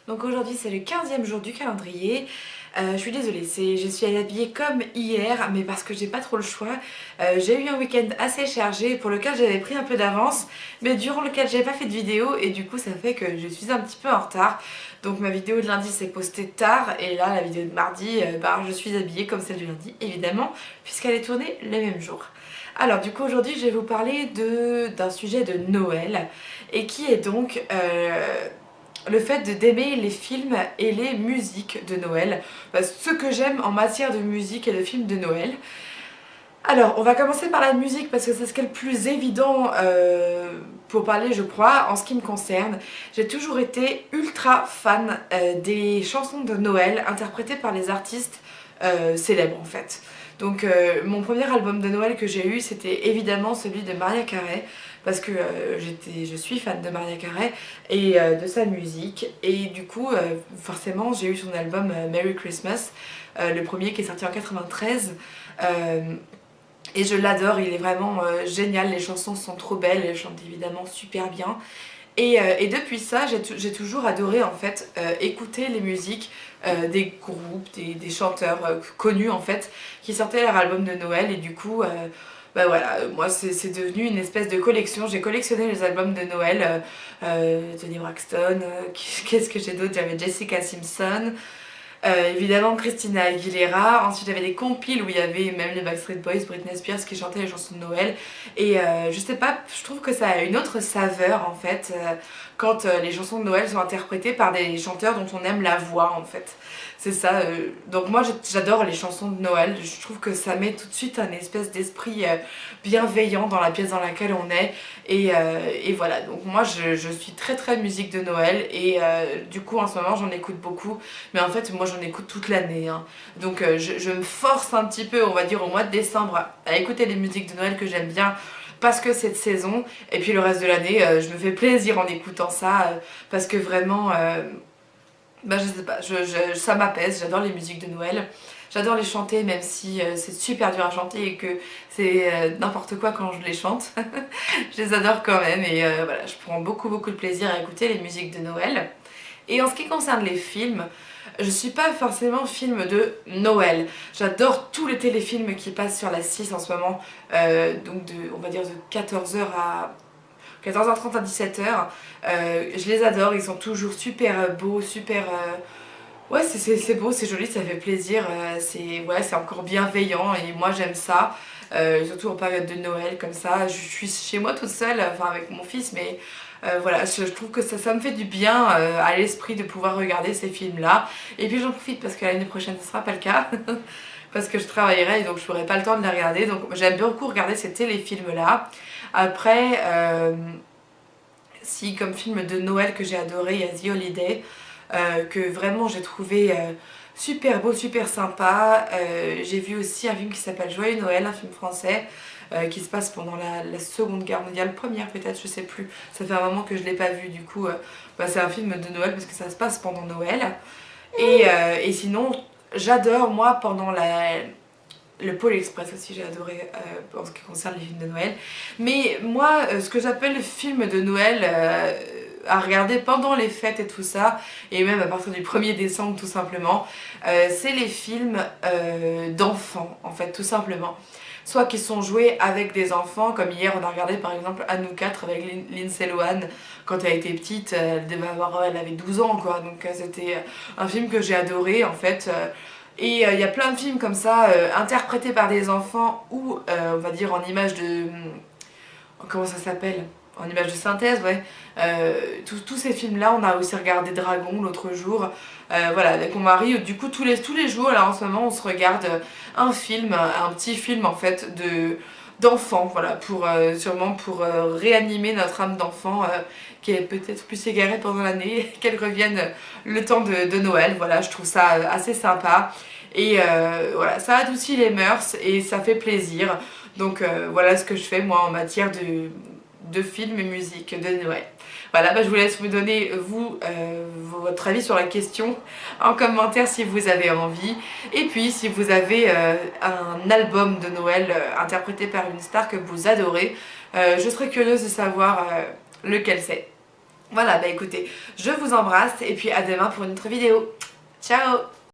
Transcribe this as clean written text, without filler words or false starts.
Donc aujourd'hui c'est le 15e jour du calendrier. Je suis désolée, je suis habillée comme hier, mais parce que j'ai pas trop le choix. J'ai eu un week-end assez chargé pour lequel j'avais pris un peu d'avance, mais durant lequel j'avais pas fait de vidéo et du coup ça fait que je suis un petit peu en retard. Donc ma vidéo de lundi s'est postée tard et là la vidéo de mardi, je suis habillée comme celle du lundi évidemment, puisqu'elle est tournée le même jour. Alors du coup aujourd'hui je vais vous parler d'un sujet de Noël et qui est donc le fait d'aimer les films et les musiques de Noël, ce que j'aime en matière de musique et de films de Noël. Alors, on va commencer par la musique parce que c'est ce qui est le plus évident pour parler, je crois, en ce qui me concerne. J'ai toujours été ultra fan des chansons de Noël interprétées par les artistes célèbres en fait. Donc mon premier album de Noël que j'ai eu, c'était évidemment celui de Mariah Carey parce que je suis fan de Mariah Carey et de sa musique, et du coup forcément j'ai eu son album Merry Christmas, le premier qui est sorti en 93. Et je l'adore, il est vraiment génial, les chansons sont trop belles, elles chantent évidemment super bien. Et depuis ça, j'ai toujours adoré en fait écouter les musiques des groupes, des chanteurs connus en fait, qui sortaient leur album de Noël, et du coup, voilà, moi c'est devenu une espèce de collection. J'ai collectionné les albums de Noël, Toni Braxton, qu'est-ce que j'ai d'autre, j'avais Jessica Simpson. Évidemment Christina Aguilera, ensuite j'avais des compiles où il y avait même les Backstreet Boys, Britney Spears qui chantaient les chansons de Noël, et je sais pas, je trouve que ça a une autre saveur en fait quand les chansons de Noël sont interprétées par des chanteurs dont on aime la voix en fait. C'est ça, donc moi j'adore les chansons de Noël, je trouve que ça met tout de suite un espèce d'esprit bienveillant dans la pièce dans laquelle on est, et voilà, donc moi je suis très très musique de Noël, et du coup en ce moment j'en écoute beaucoup, mais en fait moi j'en écoute toute l'année, hein. Donc je me force un petit peu, on va dire au mois de décembre, à écouter les musiques de Noël que j'aime bien parce que c'est de saison, et puis le reste de l'année je me fais plaisir en écoutant ça parce que vraiment je sais pas, ça m'apaise, j'adore les musiques de Noël. J'adore les chanter même si c'est super dur à chanter et que c'est n'importe quoi quand je les chante. Je les adore quand même, et voilà, je prends beaucoup de plaisir à écouter les musiques de Noël. Et en ce qui concerne les films, je suis pas forcément film de Noël. J'adore tous les téléfilms qui passent sur la 6 en ce moment, donc on va dire de 14h à 14h30 à 17h. Je les adore, ils sont toujours super beaux, super... Ouais, c'est beau, c'est joli, ça fait plaisir, c'est encore bienveillant et moi j'aime ça. Surtout en période de Noël comme ça, je suis chez moi toute seule, enfin avec mon fils, mais voilà, je trouve que ça me fait du bien à l'esprit de pouvoir regarder ces films-là. Et puis j'en profite parce que l'année prochaine ce sera pas le cas, parce que je travaillerai et donc je n'aurai pas le temps de les regarder. Donc j'aime beaucoup regarder ces téléfilms-là. Après, si comme film de Noël que j'ai adoré, il y a The Holiday, que vraiment j'ai trouvé super beau, super sympa. J'ai vu aussi un film qui s'appelle Joyeux Noël, un film français qui se passe pendant la Seconde Guerre mondiale, première peut-être, je sais plus. Ça fait un moment que je l'ai pas vu, du coup c'est un film de Noël parce que ça se passe pendant Noël. Et sinon, j'adore moi pendant le Pôle Express aussi, j'ai adoré en ce qui concerne les films de Noël. Mais moi, ce que j'appelle le film de Noël à regarder pendant les fêtes et tout ça, et même à partir du 1er décembre tout simplement, c'est les films d'enfants en fait, tout simplement. Soit qui sont joués avec des enfants, comme hier on a regardé par exemple À nous quatre avec Lindsay Lohan quand elle était petite, elle avait 12 ans quoi, donc c'était un film que j'ai adoré en fait. Et il y a plein de films comme ça, interprétés par des enfants ou on va dire en image de... Comment ça s'appelle? En image de synthèse, ouais. Tous ces films-là, on a aussi regardé Dragon l'autre jour, voilà, avec mon mari. Du coup, tous les jours, là en ce moment, on se regarde un film, un petit film en fait d'enfant, voilà, sûrement pour réanimer notre âme d'enfant qui est peut-être plus égarée pendant l'année, qu'elle revienne le temps de Noël. Voilà, je trouve ça assez sympa. Et voilà, ça adoucit les mœurs et ça fait plaisir. Donc voilà ce que je fais moi en matière de films et musique de Noël. Voilà, je vous laisse me donner votre avis sur la question en commentaire si vous avez envie. Et puis si vous avez un album de Noël interprété par une star que vous adorez, je serais curieuse de savoir lequel c'est. Voilà, bah écoutez, je vous embrasse et puis à demain pour une autre vidéo. Ciao!